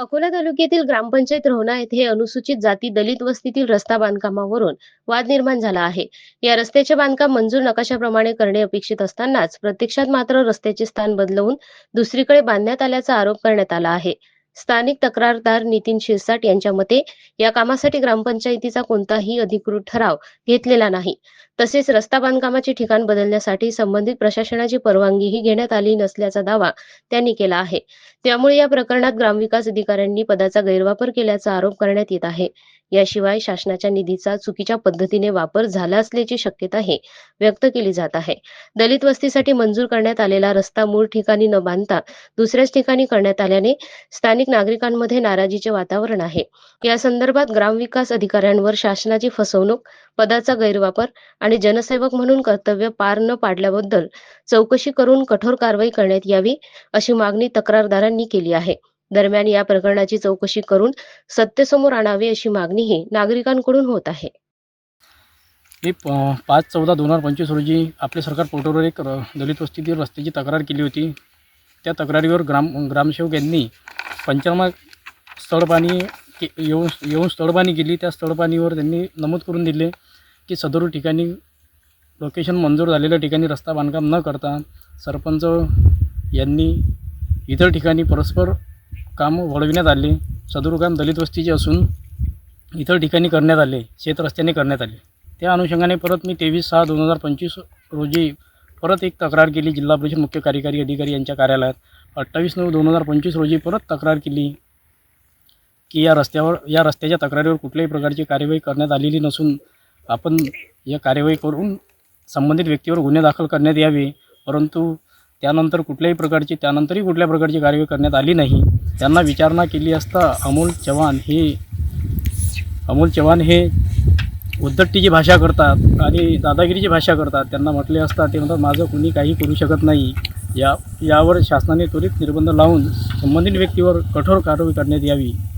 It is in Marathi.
अकोला तालुक्यातील ग्रामपंचायत रोहना येथे अनुसूचित जाती दलित वस्तीतील रस्ता बांधकामावरून वाद निर्माण झाला आहे. या रस्त्याचे बांधकाम मंजूर नकाशाप्रमाणे करणे अपेक्षित असतानाच प्रत्यक्षात मात्र रस्त्याचे स्थान बदलवून दुसरीकडे बांधण्यात आल्याचा आरोप करण्यात आला आहे. स्थानिक तक्रारदार नितीन शिरसाट यांच्या मते या कामासाठी ग्रामपंचायतीचा कोणताही अधिकृत ठराव घेतलेला नाही. तसेच रस्ता बांधकामाचे ठिकाण बदलण्यासाठी संबंधित प्रशासनाची परवानगीही घेण्यात आली नसल्याचा दावा त्यांनी केला आहे. त्यामुळे या प्रकरणात ग्रामविकास अधिकाऱ्यांनी पदाचा गैरवापर केल्याचा आरोप करण्यात येत आहे. याशिवाय शासनाच्या निधीचा चुकीच्या पद्धतीने वापर झाला असल्याची शक्यताही व्यक्त केली जात आहे. दलित वस्तीसाठी मंजूर करण्यात आलेला रस्ता मूळ ठिकाणी न बांधता दुसऱ्याच ठिकाणी करण्यात आल्याने स्थानिक नागरिकांमध्ये नाराजीचे वातावरण आहे. या संदर्भात ग्रामविकास अधिकाऱ्यांवर शासनाची फसवणूक, पदाचा गैरवापर आणि जनसेवक म्हणून कर्तव्य पार न पाडल्याबद्दल चौकशी करून कठोर कारवाई करण्यात यावी, अशी मागणी तक्रारदारांनी केली आहे. दरम्यान या प्रकरणाची चौकशी करून सत्य समोर आणावे अशी मागणीही नागरिकांकडून होत आहे. मी 5/14/2025 रोजी आपले सरकार पोर्टलवर एक दलित वस्तीतील रस्त्याची तक्रार केली होती. त्या तक्रारीवर ग्रामसेवक यांनी पंचनामा स्थळपाहणी येऊन स्थळपाहणी केली. त्या स्थळपाहणीवर त्यांनी नमूद करून दिले की सदर ठिकाणी लोकेशन मंजूर झालेल्या ठिकाणी रस्ता बांधकाम न करता सरपंच यांनी इतर ठिकाणी परस्पर काम वळविण्यात आले. सदर काम दलित वस्तीचे असून इतर ठिकाणी करण्यात आले, शेत रस्त्याने करण्यात आले. त्या अनुषंगाने परत मी 23/6/2025 रोजी परत एक तक्रार केली जिल्हा परिषद मुख्य कार्यकारी अधिकारी यांच्या कार्यालयात. 28/9/2025 रोजी परत तक्रार केली की या रस्त्याच्या तक्रारीवर कुठल्याही प्रकारची कार्यवाही करण्यात आलेली नसून आपण या कार्यवाही करून संबंधित व्यक्तीवर गुन्हे दाखल करण्यात यावे. परंतु त्यानंतरही कुठल्या प्रकारची कार्यवाही करण्यात आली नाही. त्यांना विचारणा केली असता अमोल चव्हाण हे उद्धटटीची भाषा करतात आणि दादागिरीची भाषा करतात. त्यांना म्हटले असता ते म्हणतात माझं कुणी काही करू शकत नाही. यावर शासनाने त्वरित निर्बंध लावून संबंधित व्यक्तीवर कठोर कारवाई करण्यात यावी.